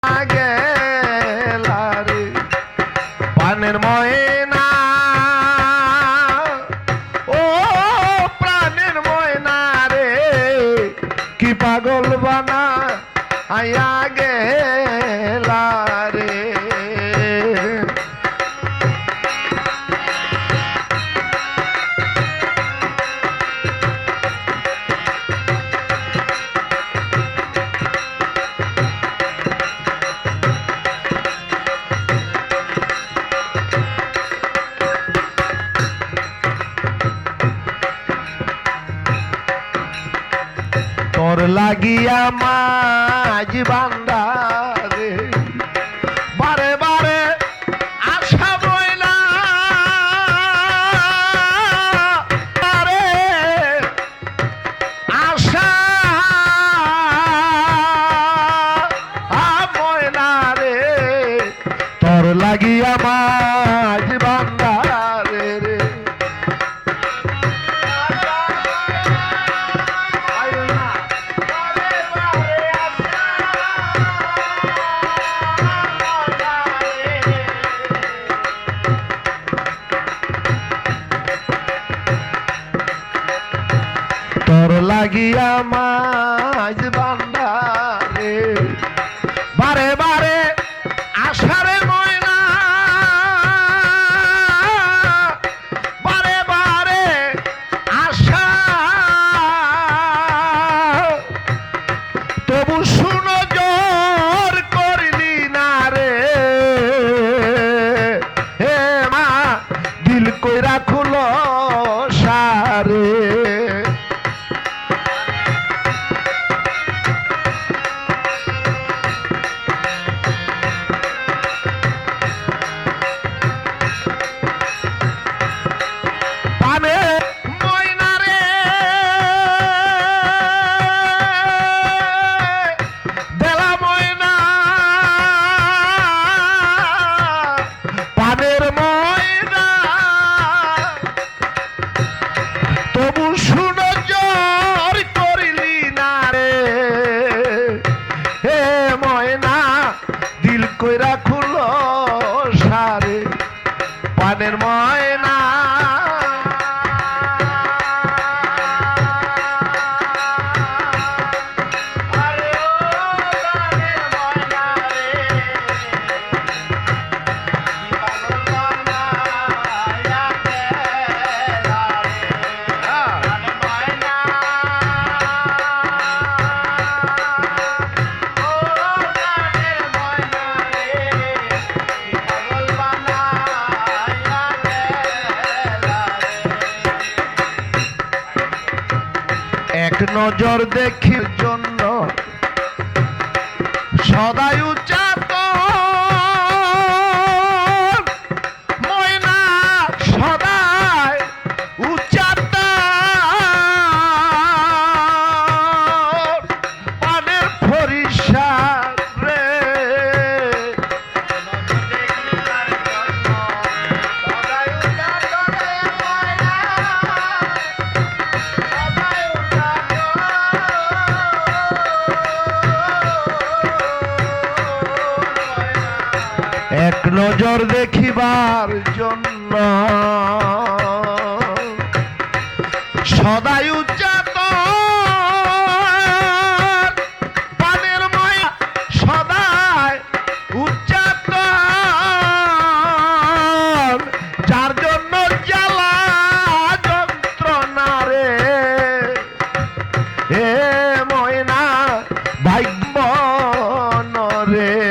গেলা রে পানের ময়না ও প্রাণের ময়না রে কি পাগল বানা আয়া গেলা রে তোর লাগিয়া মাঝ বান্দারে বারে বারে আশা বইলা বারে আশা বইলা রে তোর লাগিয়া মাঝ বান্দারে রে তোর লাগিয়া মাঝ বান্দারে বারে বারে আশারে ময়না বারে বারে আশা তবু শুনো জোর করলি না রে হে মা দিল কইরা খুলো সারে কইরা খুলো সারে পানের ময়না এক নজর দেখির জন্য সদাই উচ্চাত ময়না সদাই উচ্চাত পানের ফরিসাদ রে এক নজর দেখিবার জন্য সদাই উচ্চাত পানের ময়া সদাই উচ্চাত যার জন্য জ্বালা যন্ত্রণা রে হে ময়না ভাগ্য রে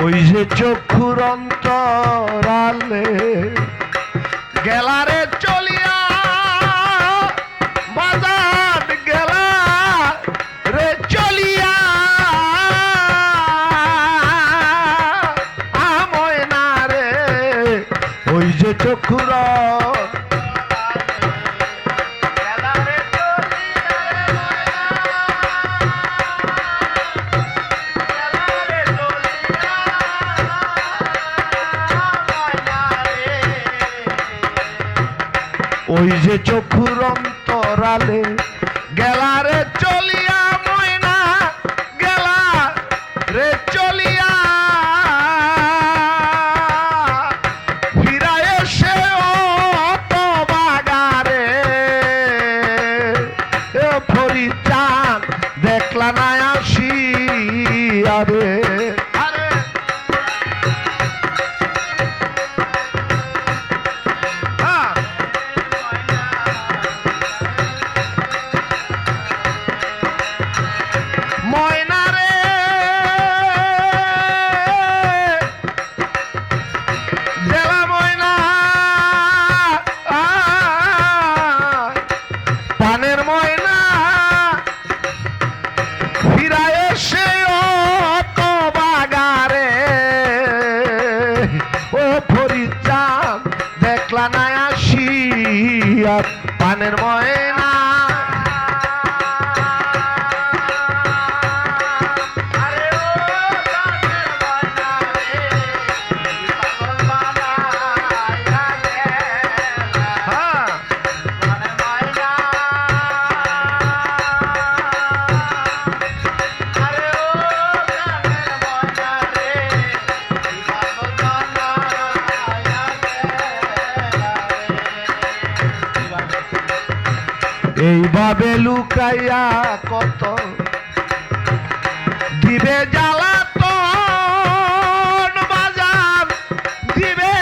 ওই যে চক্ষুর অন্তরালে গেলারে চলিয়া বাজার গেলা রে চলিয়া ময়না রে ওই যে চক্ষুর ওই যে চক্ষুর অন্তরালে গেলা রে চলিয়া ময়না গেলা রে চলিয়া ফিরায় সে তো বাগারে ফরিচান দেখলা না আসিয়া রে দেখলা না আসিয়া পানের ময়না এইভাবে লুকাইয়া কত দিবে জ্বালাতন বাজার দিবে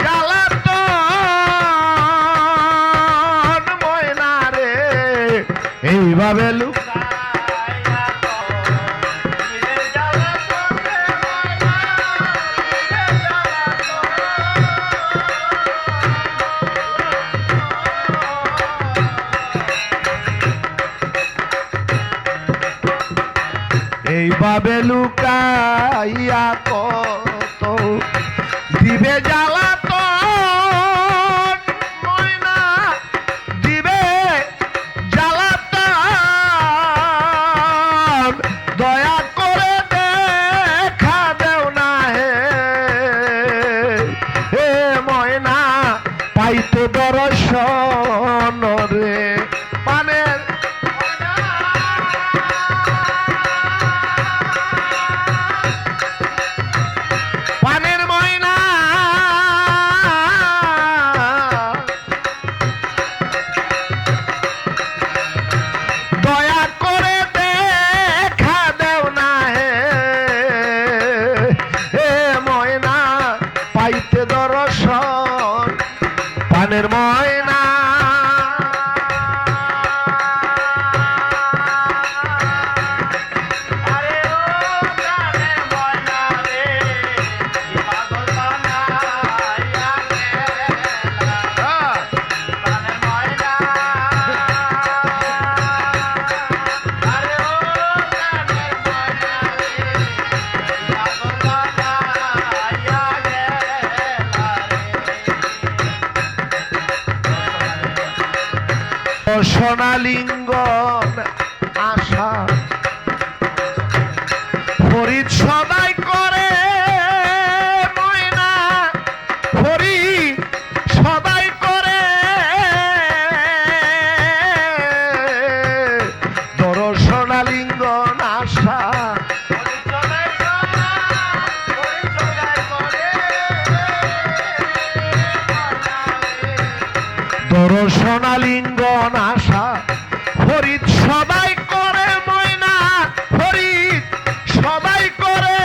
জ্বালাতন ময়না রে এইভাবে এইভাবে লুকাইয়া কত দিবে জ্বালাতন ময়না দিবে জ্বালাতন দয়া করে দেখা দেও না হে ময়না পাইতে দর্শন রে পানের পানের ময়না সোনালিঙ্গন আশা ফরিদ সদাই করে ময়না ফরিদ সদাই করে সোনালিঙ্গন আশা সোনালিঙ্গন আশা ফরিদ সদাই করে ময়না ফরিদ সদাই করে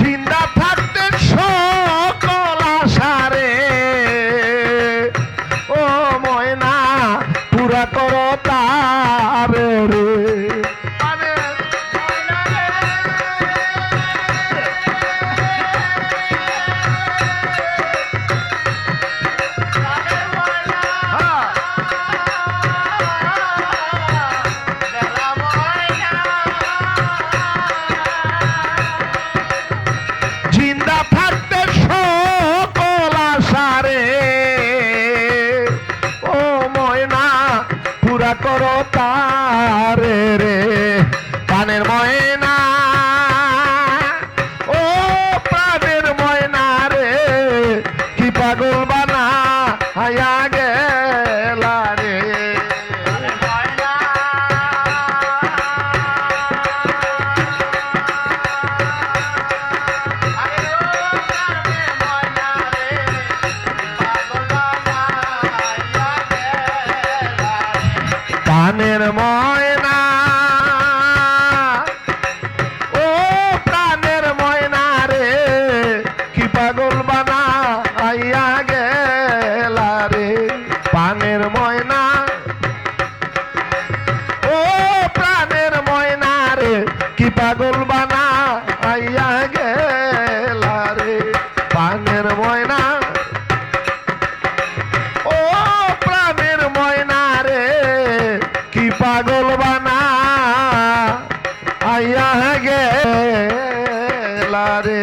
জিন্দা থাকতে সকল আশারে ও ময়না পুরা করো তারে রে গেলা রে